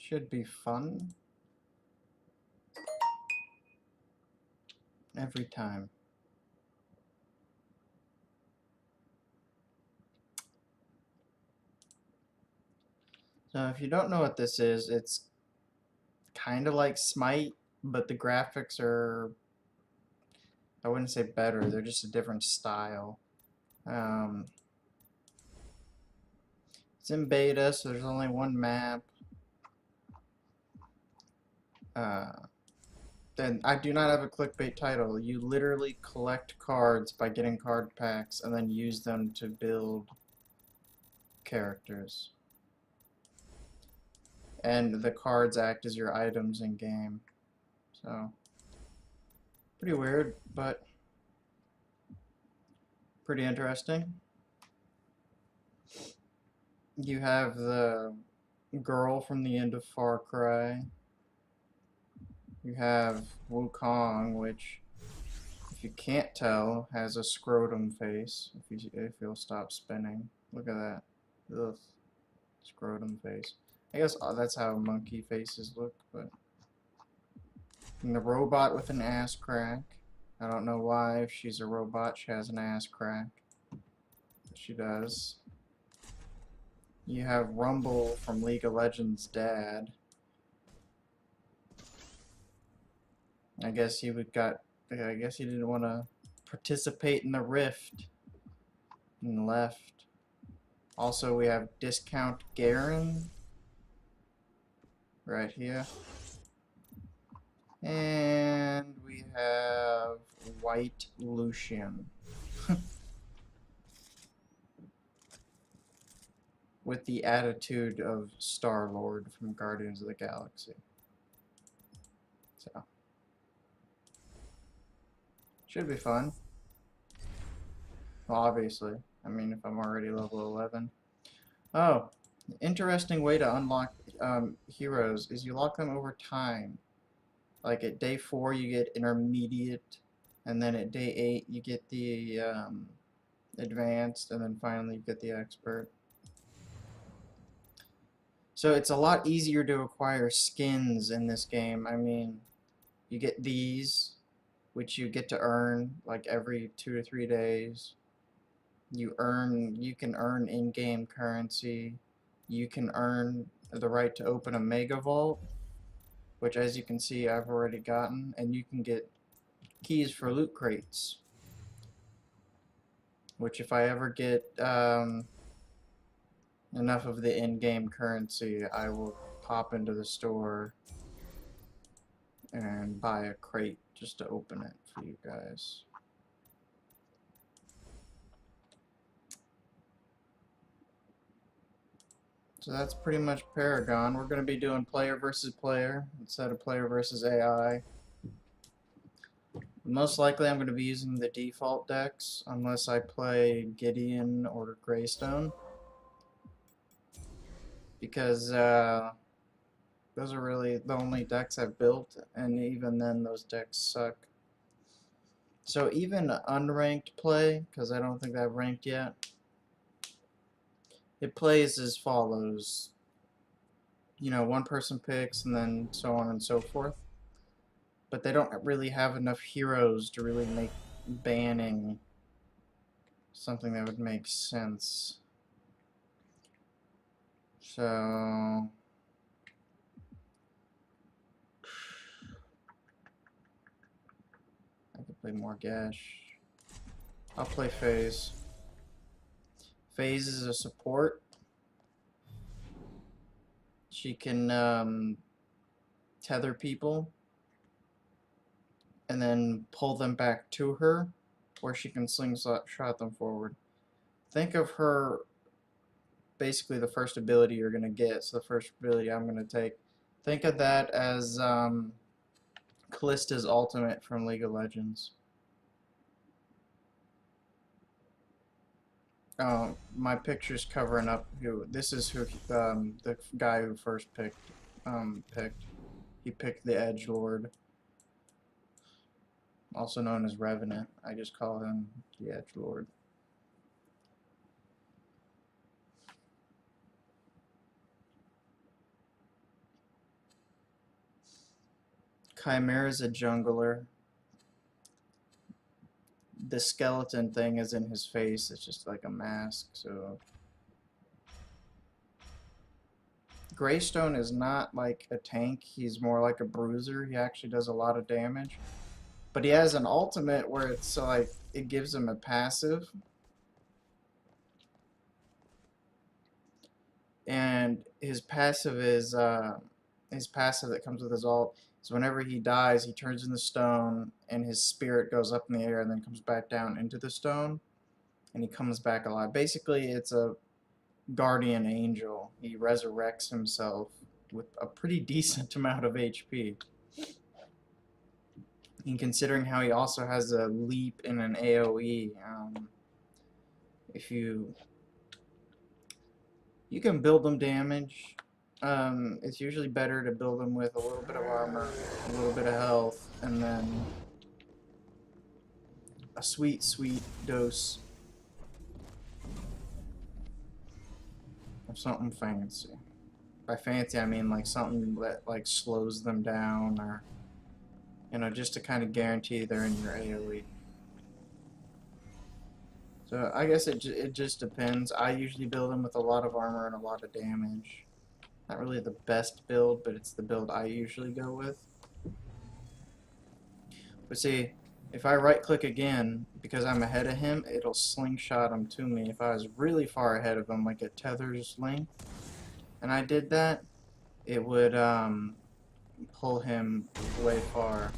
Should be fun. Every time. So if you don't know what this is, it's kind of like Smite, but the graphics are, I wouldn't say better, they're just a different style. It's in beta, so there's only one map. Then I do not have a clickbait title. You literally collect cards by getting card packs and then use them to build characters. And the cards act as your items in game. So, pretty weird, but pretty interesting. You have the girl from the end of Far Cry. You have Wukong, which, if you can't tell, has a scrotum face. If you'll stop spinning, look at that. Ugh. Scrotum face. I guess that's how monkey faces look, but. And the robot with an ass crack. I don't know why, if she's a robot, she has an ass crack. But she does. You have Rumble from League of Legends' dad. I guess he didn't want to participate in the rift and left. Also, we have Discount Garen right here. And we have White Lucian. With the attitude of Star-Lord from Guardians of the Galaxy. So. Should be fun. Well, obviously. I mean, if I'm already level 11. Oh, interesting way to unlock heroes is you lock them over time. Like at day 4 you get intermediate, and then at day 8 you get the advanced, and then finally you get the expert. So it's a lot easier to acquire skins in this game. I mean, you get these, which you get to earn like every 2 to 3 days. You can earn in-game currency. You can earn the right to open a mega vault, which, as you can see, I've already gotten, and you can get keys for loot crates, which if I ever get enough of the in-game currency, I will pop into the store and buy a crate just to open it for you guys. So that's pretty much Paragon. We're going to be doing player versus player instead of player versus AI. Most likely I'm going to be using the default decks unless I play Gideon or Greystone, because those are really the only decks I've built, and even then those decks suck. So even unranked play, because I don't think I've ranked yet, it plays as follows. You know, one person picks and then so on and so forth. But they don't really have enough heroes to really make banning something that would make sense. So I could play more Gash. I'll play FaZe. FaZe is a support. She can tether people and then pull them back to her, or she can slingshot them forward. Think of her basically the first ability you're going to get, so the first ability I'm going to take. Think of that as Callista's ultimate from League of Legends. My picture's covering up who. This is who the guy who first picked. He picked the Edgelord, also known as Revenant. I just call him the Edgelord. Chimera's a jungler. The skeleton thing is in his face. It's just like a mask, so... Greystone is not like a tank. He's more like a bruiser. He actually does a lot of damage. But he has an ultimate where it's like, it gives him a passive. And his passive is, his passive that comes with his ult is whenever he dies, he turns into stone, and his spirit goes up in the air and then comes back down into the stone, and he comes back alive. Basically, it's a guardian angel. He resurrects himself with a pretty decent amount of HP. And considering how he also has a leap and an AoE, if you can build them damage. It's usually better to build them with a little bit of armor, a little bit of health, and then a sweet, sweet dose of something fancy. By fancy, I mean like something that like slows them down, or just to kind of guarantee they're in your AoE. So I guess it just depends. I usually build them with a lot of armor and a lot of damage. Not really the best build, but it's the build I usually go with. But see, if I right click again, because I'm ahead of him, it'll slingshot him to me. If I was really far ahead of him, like at Tether's length, and I did that, it would pull him way far.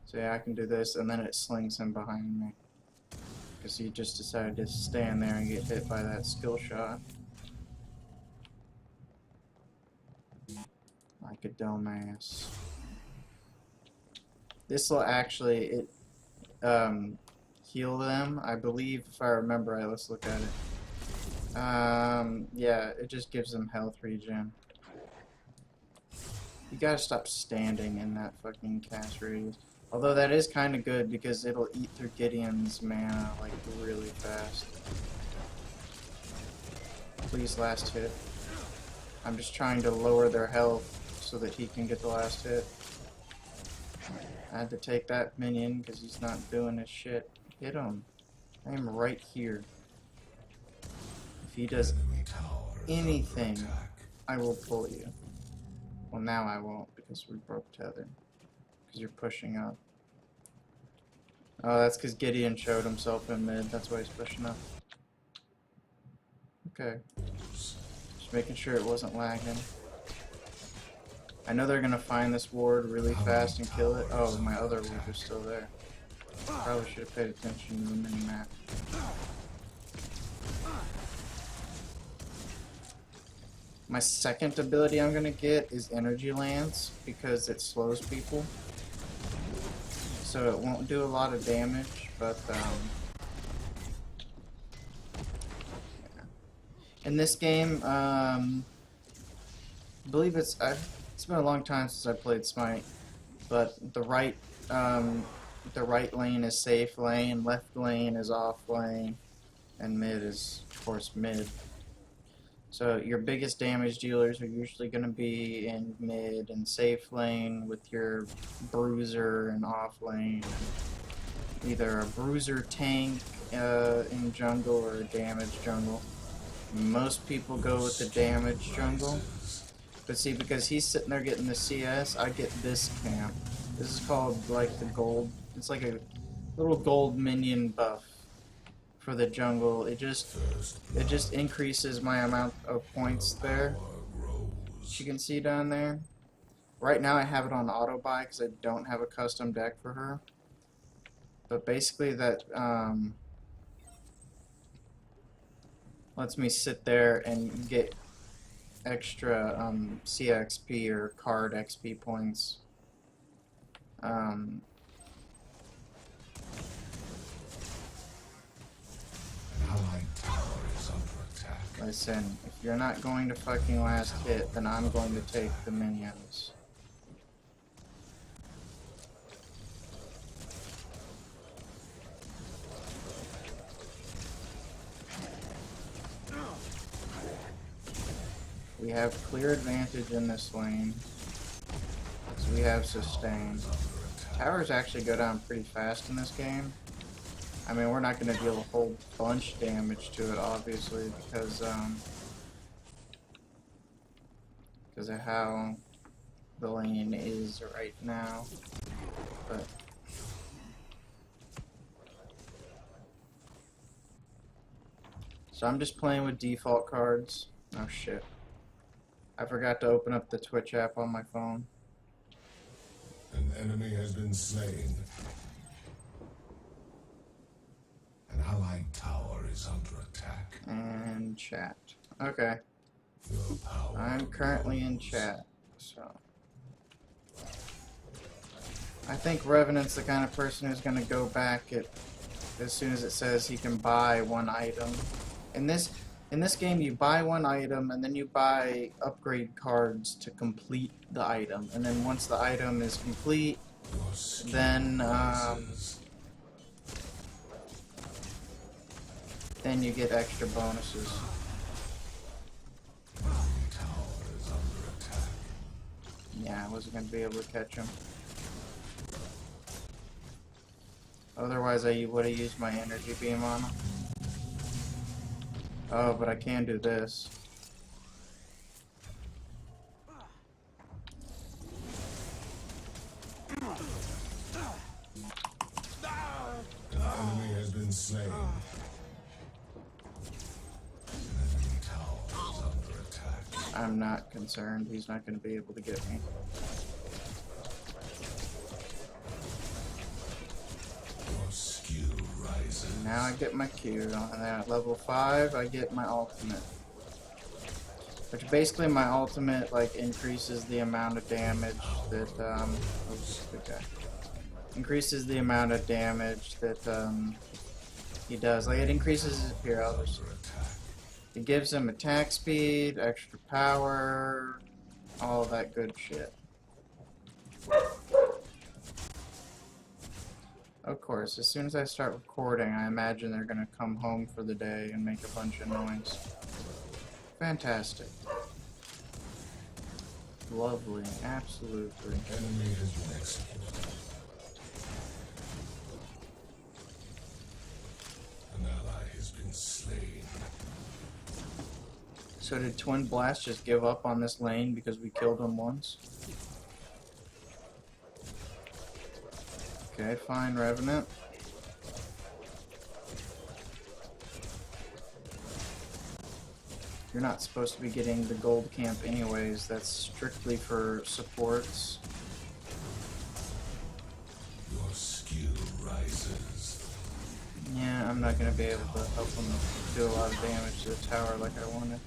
So yeah, I can do this, and then it slings him behind me. Because he just decided to stand there and get hit by that skill shot. Like a dumbass. This will actually, heal them, I believe, if I remember right. Let's look at it. Yeah, it just gives them health regen. You gotta stop standing in that fucking cast radius. Although that is kind of good because it'll eat through Gideon's mana like really fast. Please last hit. I'm just trying to lower their health so that he can get the last hit. I had to take that minion because he's not doing his shit. Hit him. I am right here. If he does anything, I will pull you. Well, now I won't because we broke tether. Because you're pushing up. Oh, that's because Gideon showed himself in mid. That's why he's pushing up. Okay. Just making sure it wasn't lagging. I know they're gonna find this ward really fast and kill it. Oh, my other ward is still there. Probably should have paid attention to the mini-map. My second ability I'm gonna get is Energy Lance because it slows people. So it won't do a lot of damage, but yeah. In this game, I believe it's been a long time since I played Smite, but the right lane is safe lane, left lane is off lane, and mid is of course mid. So your biggest damage dealers are usually going to be in mid and safe lane with your bruiser and off lane. Either a bruiser tank in jungle or a damage jungle. Most people go with the damage jungle. But see, because he's sitting there getting the CS, I get this camp. This is called like the gold. It's like a little gold minion buff for the jungle. It just increases my amount of points there. You can see down there. Right now I have it on auto buy because I don't have a custom deck for her. But basically that lets me sit there and get extra CXP or card XP points. Listen, if you're not going to fucking last hit, then I'm going to take the minions. We have clear advantage in this lane. We have sustain. Towers actually go down pretty fast in this game. I mean, we're not going to deal a whole bunch of damage to it, obviously, because of how the lane is right now. But so I'm just playing with default cards. Oh shit. I forgot to open up the Twitch app on my phone. An enemy has been slain. An allied tower is under attack. And chat. Okay. Your power I'm currently in grows. chat, so I think Revenant's the kind of person who's gonna go back as soon as it says he can buy one item. In this game, you buy one item and then you buy upgrade cards to complete the item. And then once the item is complete, Your skill then rises. then you get extra bonuses. Enemy tower is under attack. Yeah, I wasn't gonna be able to catch him. Otherwise, I would have used my energy beam on him. Oh, but I can do this. An enemy has been slain. An enemy tower is under attack. I'm not concerned. He's not going to be able to get me. Your skill rises. Now I get my Q, and then at level 5 I get my ultimate. Which basically my ultimate like increases the amount of damage that oops, okay. Increases the amount of damage that he does. Like it increases his Under attack. it gives him attack speed, extra power, all that good shit. Of course, as soon as I start recording, I imagine they're gonna come home for the day and make a bunch of noise. Fantastic. Lovely, absolutely. Enemy has been executed. An ally has been slain. So did Twin Blast just give up on this lane because we killed him once? Okay, fine, Revenant. You're not supposed to be getting the gold camp anyways. That's strictly for supports. Your skill rises. Yeah, I'm not going to be able to help him do a lot of damage to the tower like I wanted.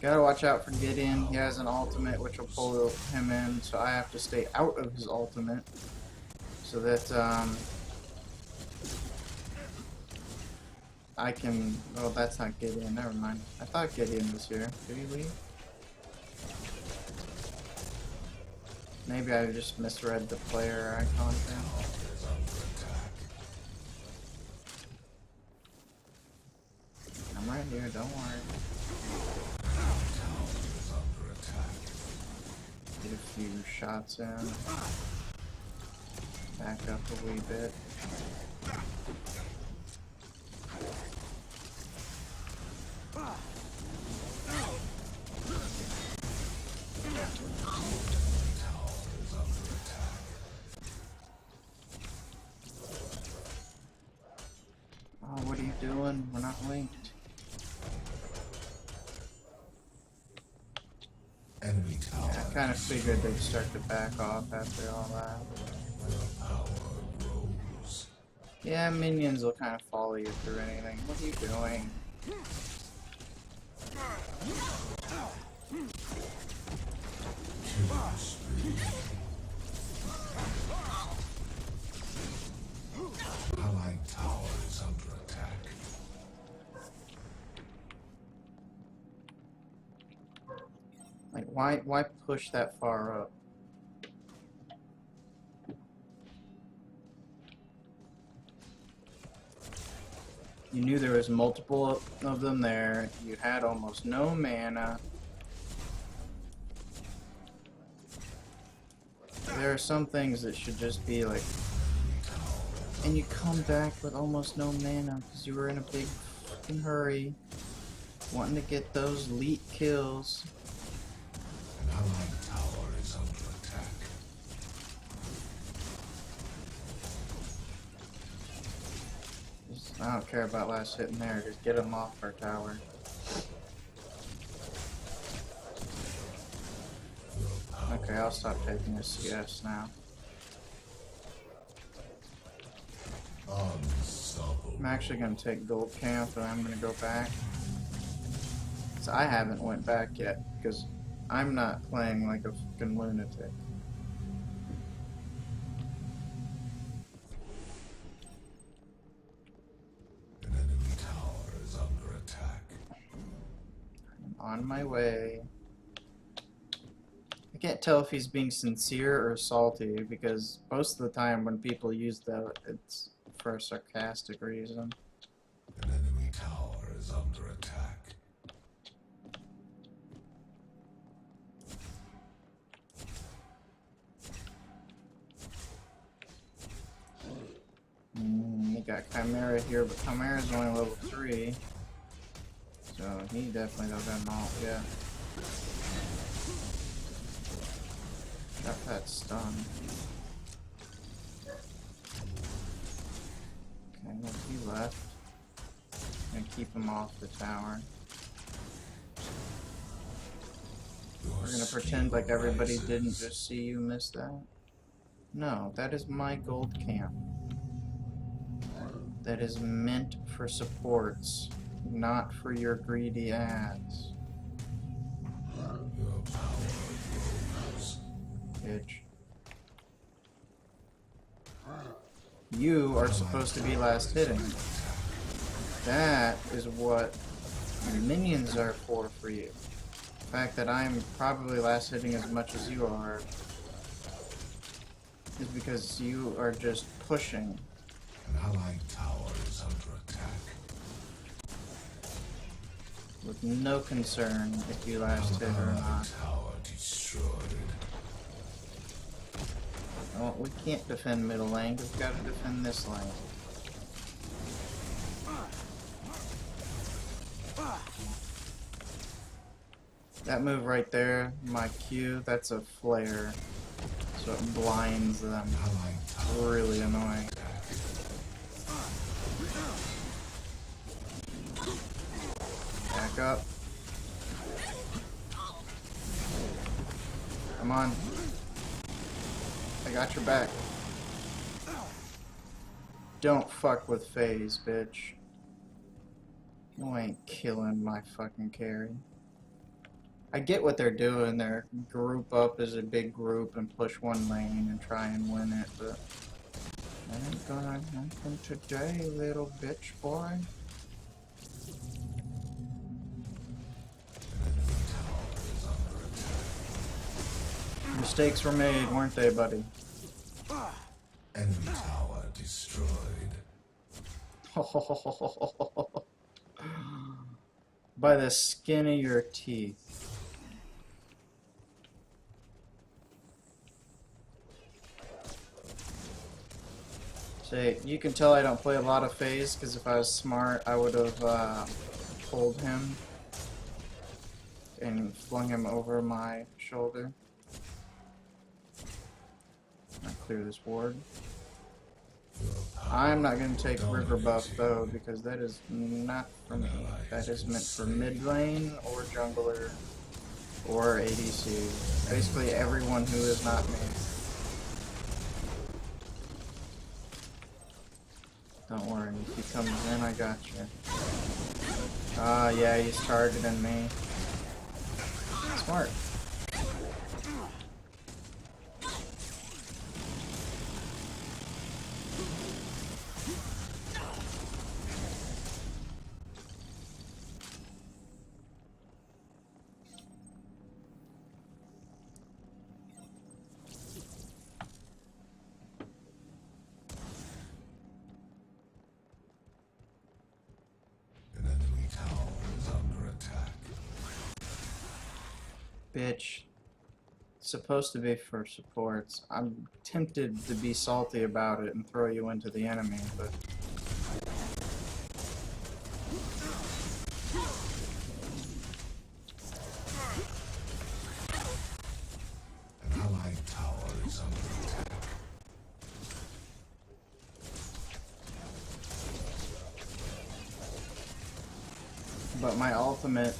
Gotta watch out for Gideon. He has an ultimate which will pull him in, so I have to stay out of his ultimate. So that, I can... Oh, that's not Gideon. Never mind. I thought Gideon was here. Did he leave? Maybe I just misread the player icon thing. Is under attack. I'm right here, don't worry. Tower is under attack. Get a few shots in. Back up a wee bit. Tower is under attack. Oh, what are you doing? We're not linked. Enemy tower. Yeah, I kind of figured they'd start to back off after all that. Your power grows. Yeah, minions will kind of follow you through anything. What are you doing? Killing spree. Allied tower is under attack. Like, why push that far up? You knew there was multiple of them there. You had almost no mana. There are some things that should just be like, and you come back with almost no mana because you were in a big fucking hurry, wanting to get those elite kills. An allied tower is under attack. I don't care about last hit in there, just get them off our tower. Okay, I'll stop taking this CS now. Unstoppable. I'm actually going to take gold camp and I'm going to go back. So I haven't went back yet because I'm not playing like a fucking lunatic. An enemy tower is under attack. I'm on my way. I can't tell if he's being sincere or salty because most of the time when people use that, it's for a sarcastic reason. An enemy tower is under attack. You got Chimera here, but Chimera's only level 3. So he definitely don't got an ult yet. Got that stun. Okay, well, he left. Gonna keep him off the tower. We're gonna pretend like everybody didn't just see you miss that. No, that is my gold camp. That is meant for supports, not for your greedy ass. Your power grows. Bitch. You are supposed to be last hitting. That is what minions are for you. The fact that I'm probably last hitting as much as you are is because you are just pushing. An allied tower is under attack. With no concern if you last hit or not. Tower destroyed. Well, we can't defend middle lane, we've got to defend this lane. That move right there, my Q, that's a flare. So it blinds them. Really annoying. Back up. Come on. I got your back. Don't fuck with phase, bitch. You ain't killing my fucking carry. I get what they're doing. They're group up as a big group and push one lane and try and win it, but that ain't gonna happen today, little bitch boy. Mistakes were made, weren't they, buddy? Enemy tower destroyed. By the skin of your teeth. See, you can tell I don't play a lot of phase, because if I was smart, I would have pulled him and flung him over my shoulder. I'll clear this ward. I'm not going to take river buff though, because that is not for me. That is meant for mid lane or jungler or ADC. Basically everyone who is not me. Don't worry, if he comes in, I got you. Ah, yeah, he's targeting me. Smart. Bitch. It's supposed to be for supports. I'm tempted to be salty about it and throw you into the enemy, but An allied tower is under attack. but my ultimate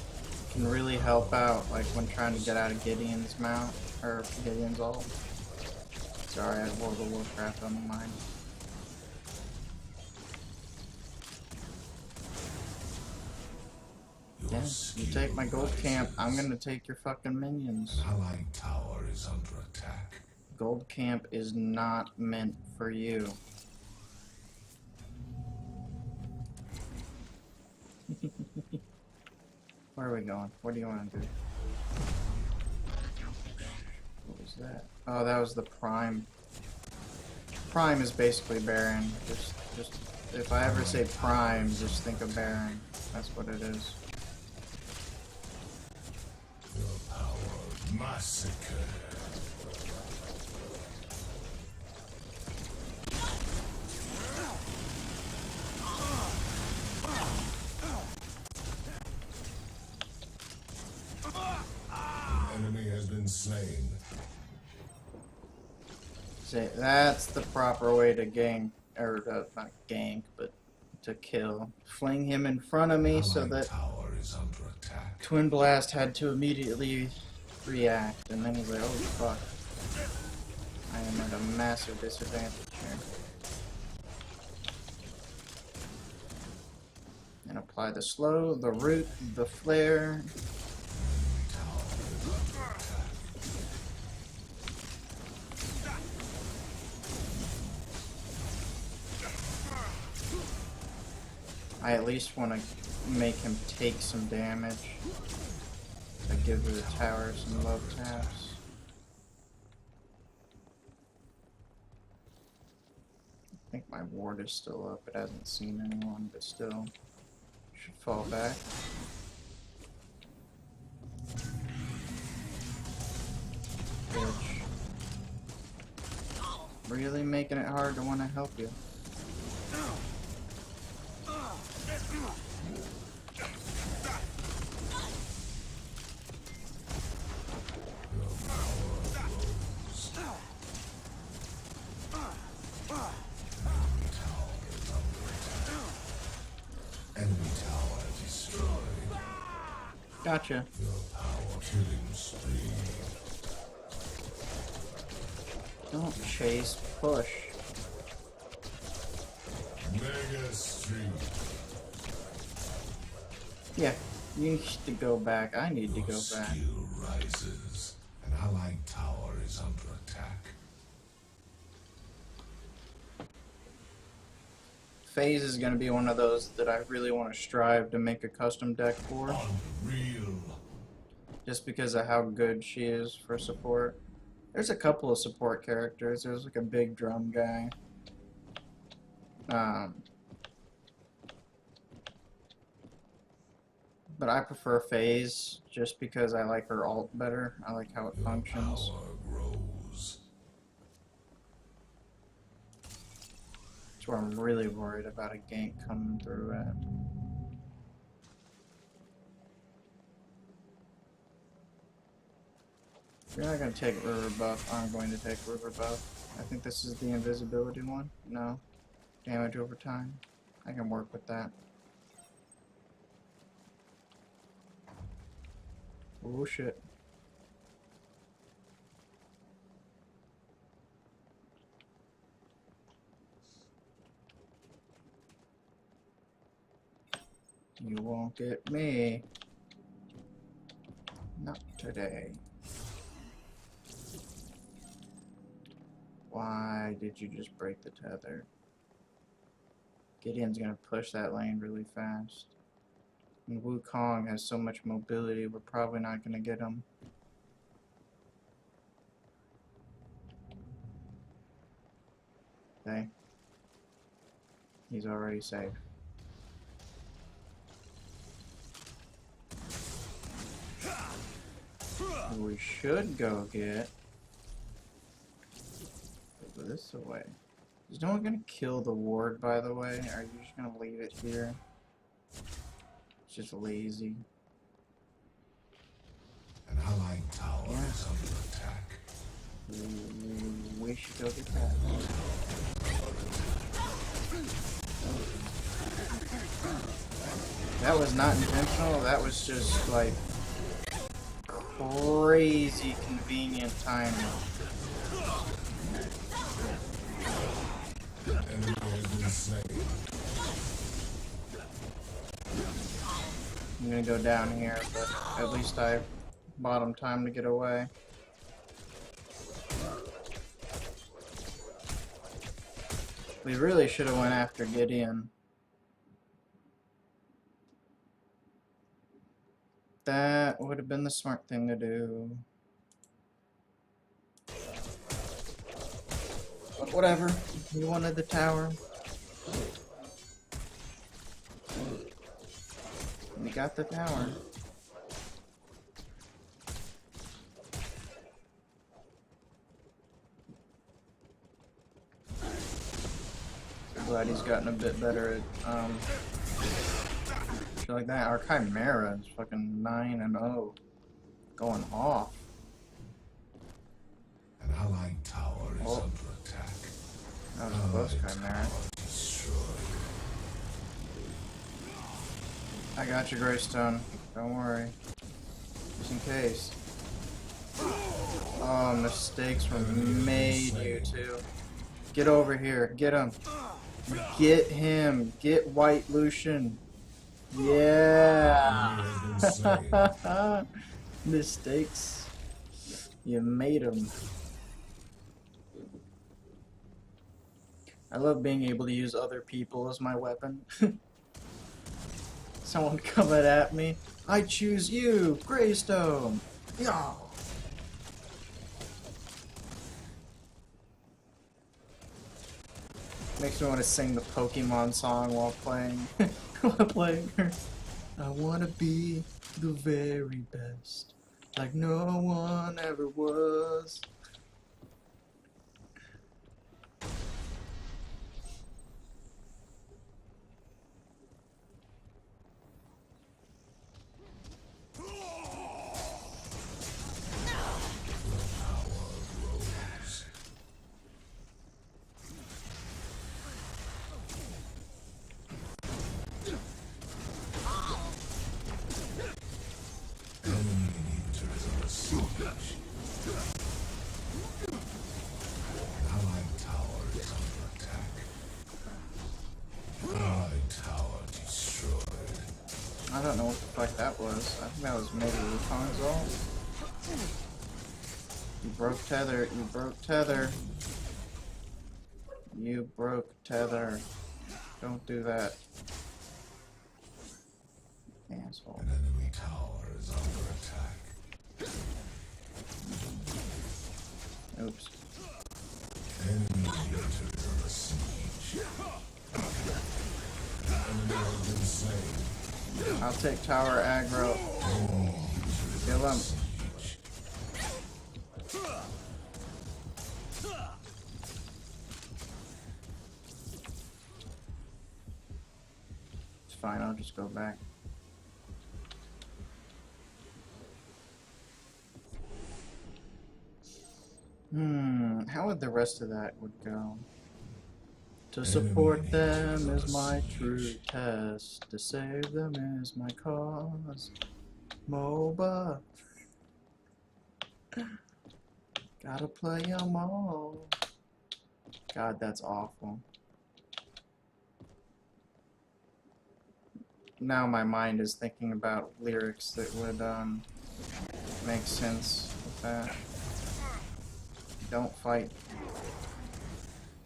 can really help out, like when trying to get out of Gideon's mount, or Gideon's ult. Sorry, I had World of Warcraft on my mind. Yeah, you take my gold camp, I'm gonna take your fucking minions. An allied tower is under attack. Gold camp is not meant for you. Where are we going? What do you want to do? What was that? Oh, that was the Prime. Prime is basically Baron. Just if I ever say Prime, just think of Baron. That's what it is. The power massacre. An enemy has been slain. See, that's the proper way to gank, or not gank, but to kill. Fling him in front of me so Allied that tower is under attack. Twin Blast had to immediately react, and then he's like, oh fuck. I am at a massive disadvantage here. And apply the slow, the root, the flare. I at least want to make him take some damage. I give the tower some love taps. I think my ward is still up. It hasn't seen anyone, but still should fall back. Bitch. Really making it hard to want to help you. Enemy tower destroyed. Gotcha. Your power killing spree. Don't chase, push. Mega stream. Yeah, you need to go back. I need to Your go back. skill rises. An allied tower is under attack. Phase is going to be one of those that I really want to strive to make a custom deck for, Unreal. just because of how good she is for support. There's a couple of support characters. There's like a big drum guy. But I prefer Phase just because I like her ult better. I like how it Your functions. power grows. That's where I'm really worried about a gank coming through at. If you're not going to take river buff, I'm going to take river buff. I think this is the invisibility one. No. Damage over time. I can work with that. Oh shit. You won't get me. Not today. Why did you just break the tether? Gideon's gonna push that lane really fast. And Wukong has so much mobility, we're probably not gonna get him. Okay. He's already safe. What we should go get. Put this away. Is no one gonna kill the ward, by the way? Or are you just gonna leave it here? It's just lazy. An allied tower is under attack. We should go get that. That was not intentional, that was just like crazy convenient timing. Enemy has been slain. I'm gonna go down here, but at least I bought him time to get away. We really should have went after Gideon. That would have been the smart thing to do. But whatever. You wanted the tower. We got the tower. Glad he's gotten a bit better at shit like that. Our Chimera is fucking 9-0. Going off. An allied tower is under attack. That was close, Chimera. Destroyed. I got you, Greystone. Don't worry. Just in case. Oh, mistakes were made, you two. Get over here. Get him. Get him. Get White Lucian. Yeah. Mistakes. You made them. I love being able to use other people as my weapon. Someone coming at me. I choose you, Greystone. Yeah. Makes me want to sing the Pokemon song while playing. While playing her. I want to be the very best, like no one ever was. I don't know what the fuck that was. I think that was maybe Wukong's ult. You broke tether. You broke tether. You broke tether. Don't do that. Asshole. An enemy tower is under attack. Oops. Enemy leaders under siege. Enemy has been slain. I'll take tower aggro. Kill him. It's fine, I'll just go back. How would the rest of that would go? To support them is my true test. To save them is my cause. Moba. Gotta play 'em all. God, that's awful. Now my mind is thinking about lyrics that would make sense with that. Don't fight.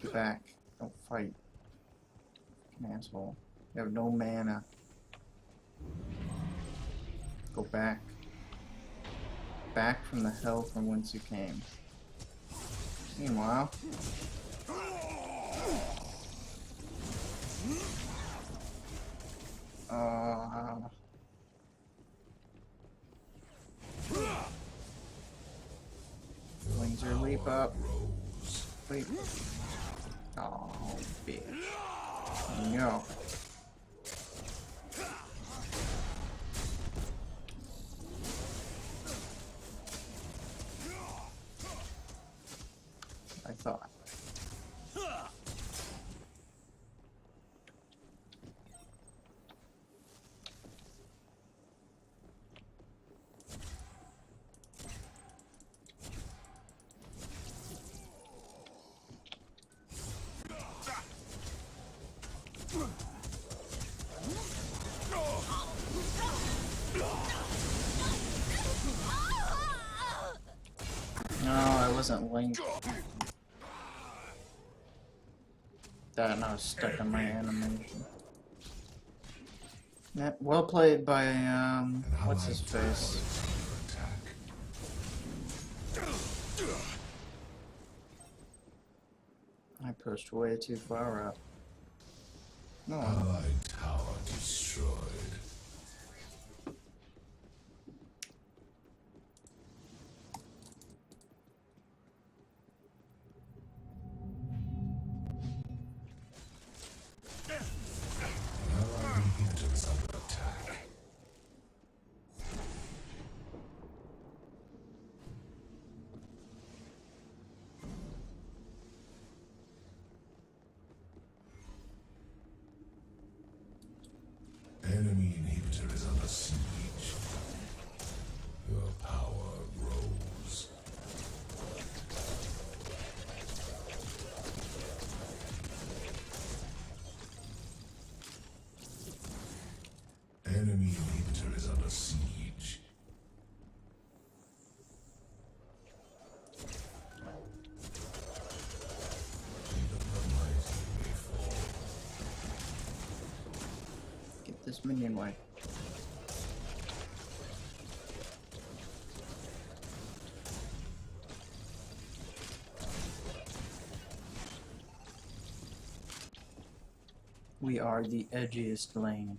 Get back. Don't fight. Fucking asshole. You have no mana. Go back. Back from the hell from whence you came. Meanwhile... Sleep up. Sleep. Oh, bitch. No. I thought. No, I wasn't linked. That and I was stuck in my animation. Yeah, well played by what's his face? I pushed way too far up. No. Allied tower destroyed. Allied inhibitors under attack. Enemy inhibitor is under siege. Your power grows. Enemy inhibitor is under siege. Even the mighty may fall. Get this minion away. We are the edgiest lane.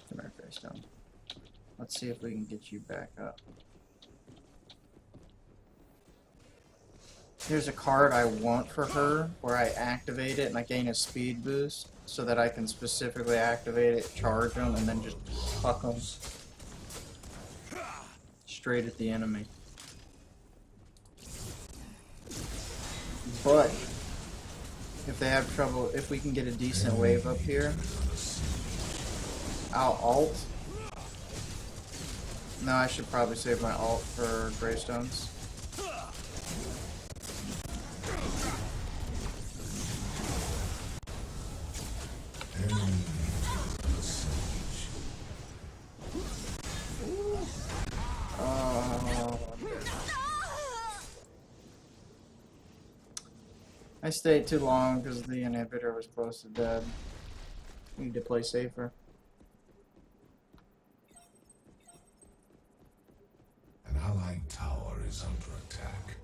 Come here, Greystone. Let's see if we can get you back up. Here's a card I want for her, where I activate it and I gain a speed boost, so that I can specifically activate it, charge them, and then just fuck them straight at the enemy. But if they have trouble, if we can get a decent wave up here, I'll ult. No, I should probably save my ult for Greystones. I stayed too long because the inhibitor was close to dead. Need to play safer. An allied tower is under attack.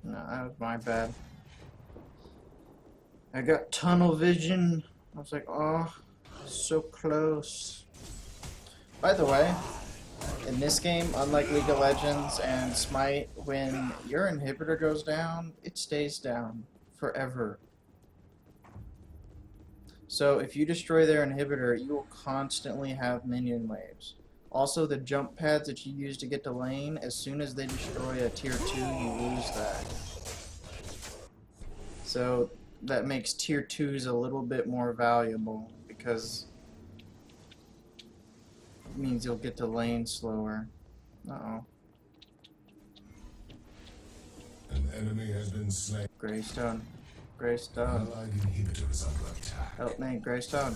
No, that was my bad. I got tunnel vision. I was like, oh, so close. By the way, in this game, unlike League of Legends and Smite, when your inhibitor goes down, it stays down forever. So if you destroy their inhibitor, you will constantly have minion waves. Also, the jump pads that you use to get to lane, as soon as they destroy a tier 2, you lose that. So that makes tier 2s a little bit more valuable, because it means you'll get to lane slower. Uh-oh. An enemy has been slain. Greystone. Greystone. Allied inhibitor is under attack. Help me, Greystone.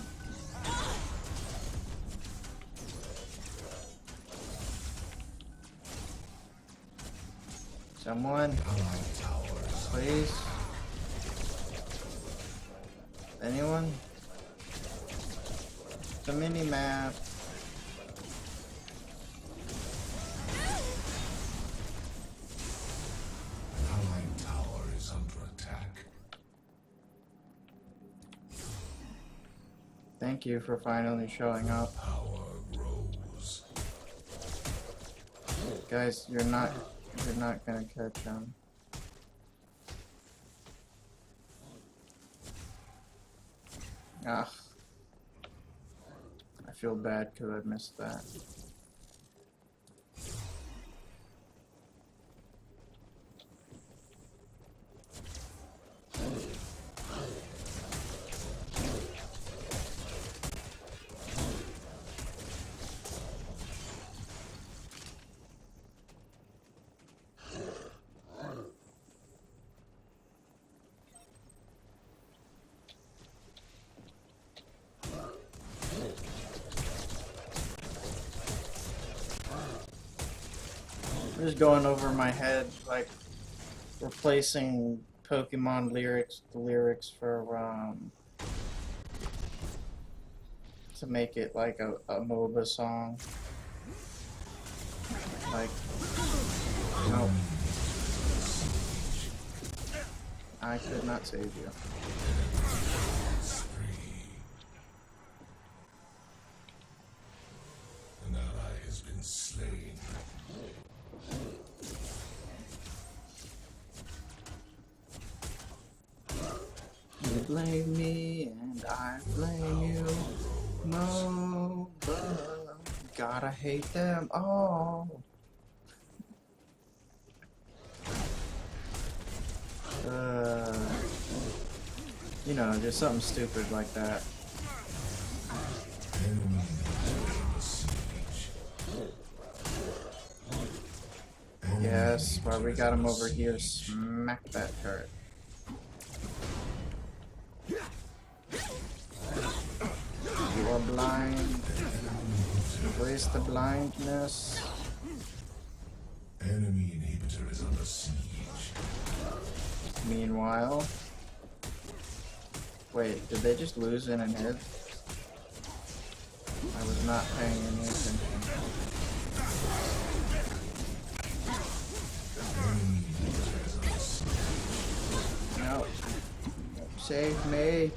Someone, Allied tower is please. Anyone? The mini map. An allied tower is under attack. Thank you for finally showing up. Power grows. Guys, you're not gonna catch him. Ah. I feel bad because I missed that. I'm just going over my head, like replacing Pokemon lyrics, the lyrics for to make it like a Moba song. Like, no, I could not save you. An ally has been slain. You blame me and I blame you, Moba. Gotta hate them all. You know, just something stupid like that. Enemy under siege. Yes, while we got him over here, smack that turret. You are blind. Embrace the blindness. Enemy inhibitor is under siege. Meanwhile, wait, did they just lose in an hit? I was not paying any attention. Enemy inhibitor is under siege. No. Save me.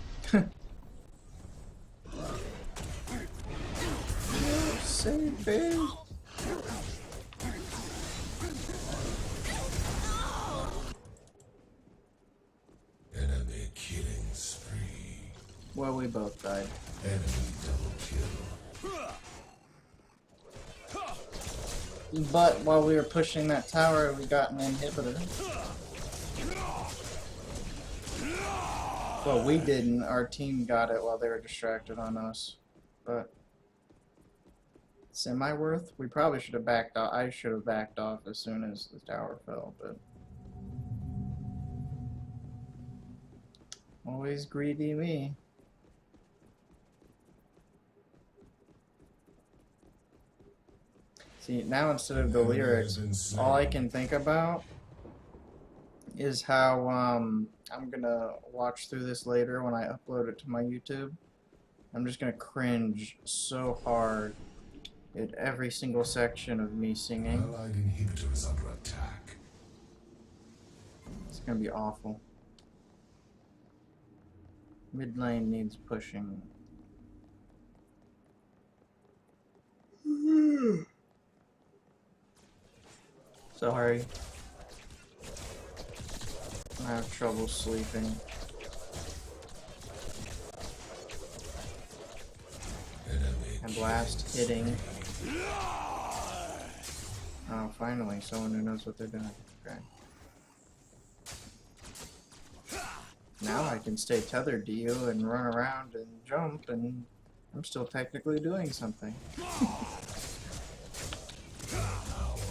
Save me. Enemy killing spree. Well, we both died. Enemy double kill. But while we were pushing that tower, we got an inhibitor. Well, we didn't. Our team got it while they were distracted on us. But semi-worth? We probably should have backed off. I should have backed off as soon as the tower fell, but always greedy me. See, now instead of the lyrics, all I can think about is how I'm gonna watch through this later when I upload it to my YouTube. I'm just gonna cringe so hard at every single section of me singing. Allied inhibitor is under attack. It's gonna be awful. Mid lane needs pushing. Sorry. I have trouble sleeping. Enemy And blast hitting. Oh, finally, someone who knows what they're doing. Okay. Now I can stay tethered to you and run around and jump, and I'm still technically doing something.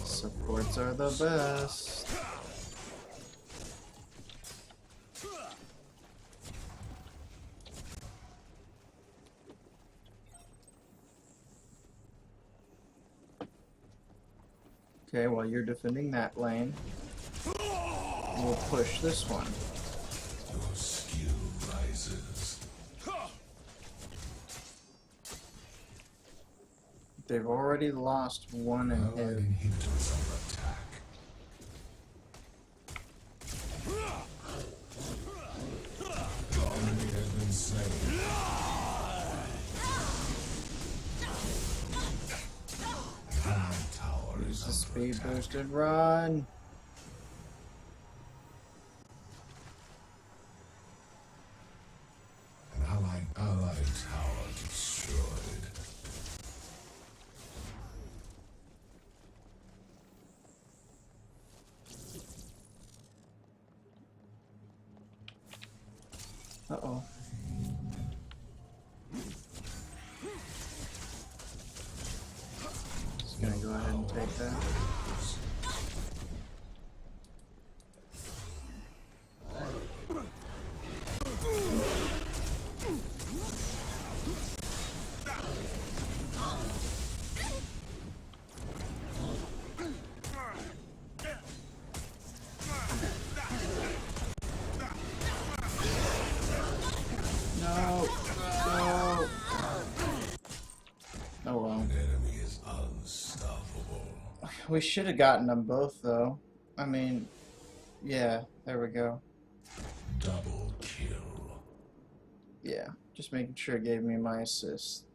Supports are the best. Okay, while you're defending that lane, we'll push this one. Your skill rises. They've already lost one in Allied hit. inhibitor is under attack. The enemy has been slain. Speed attack. boosted run. An allied tower destroyed. Uh-oh. Just gonna go ahead and take that. No! No! Oh well. An enemy is unstoppable. We should have gotten them both, though. I mean, yeah, there we go. Double kill. Yeah, just making sure it gave me my assist.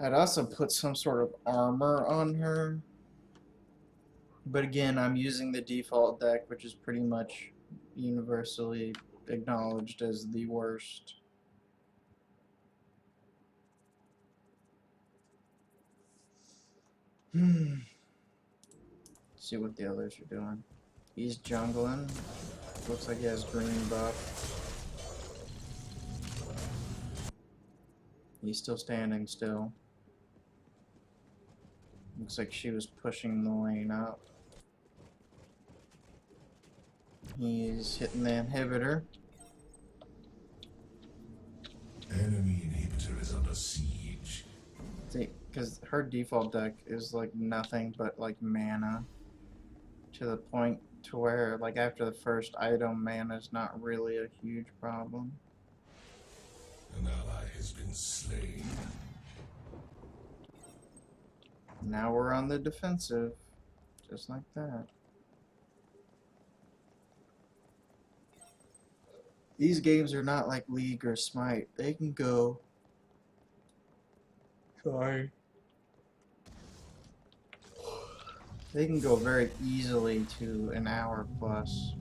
I'd also put some sort of armor on her. But again, I'm using the default deck, which is pretty much universally acknowledged as the worst. See what the others are doing. He's jungling. Looks like he has green buff. He's still standing still. Looks like she was pushing the lane up. He's hitting the inhibitor. Enemy inhibitor is under siege. See, because her default deck is like nothing but like mana. To the point to where like after the first item, mana is not really a huge problem. An ally has been slain. Now we're on the defensive. Just like that. These games are not like League or Smite. They can go... Sorry. They can go very easily to an hour plus.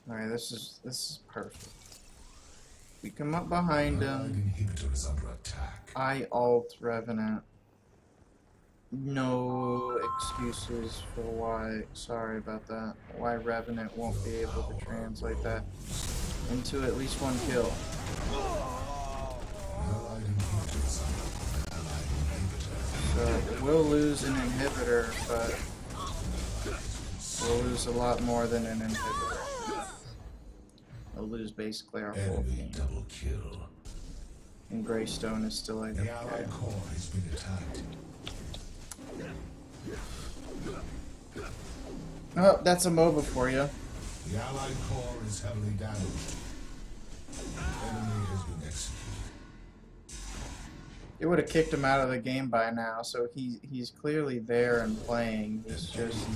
Alright, this is perfect. We come up behind Allied him. inhibitor is under attack. I ult Revenant. No excuses for why, sorry about that, why Revenant won't be able to translate that into at least one kill. Allied inhibitor is under allied inhibitor. So we'll lose an inhibitor, but we'll lose a lot more than an inhibitor. We'll lose basically our whole Enemy team. double kill. And Greystone is still The AFK. allied core has been attacked. Oh, that's a Moba for you. The allied core is heavily damaged. Enemy has been executed. It would have kicked him out of the game by now, so he's clearly there and playing. He's just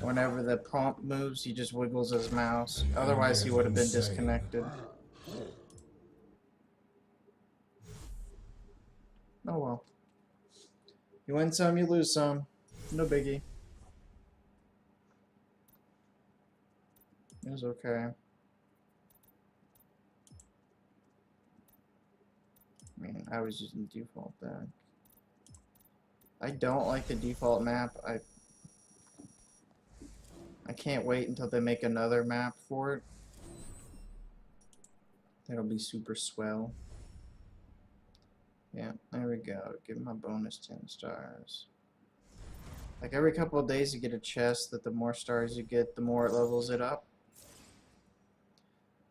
whenever the prompt moves, he just wiggles his mouse. Otherwise, he would have been disconnected. Oh well. You win some, you lose some. No biggie. It was okay. I mean, I was using default deck. I don't like the default map. I can't wait until they make another map for it. That'll be super swell. Yeah, there we go. Give my bonus 10 stars. Like every couple of days you get a chest that the more stars you get, the more it levels it up.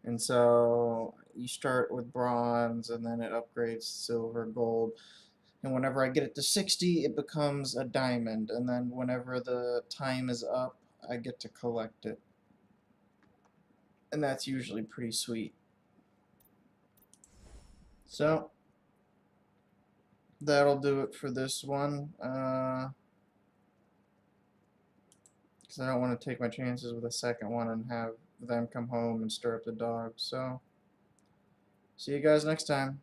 And so you start with bronze and then it upgrades to silver, gold. And whenever I get it to 60, it becomes a diamond. And then whenever the time is up, I get to collect it. And that's usually pretty sweet. So that'll do it for this one. Because because I don't want to take my chances with a second one and have them come home and stir up the dogs. So, see you guys next time.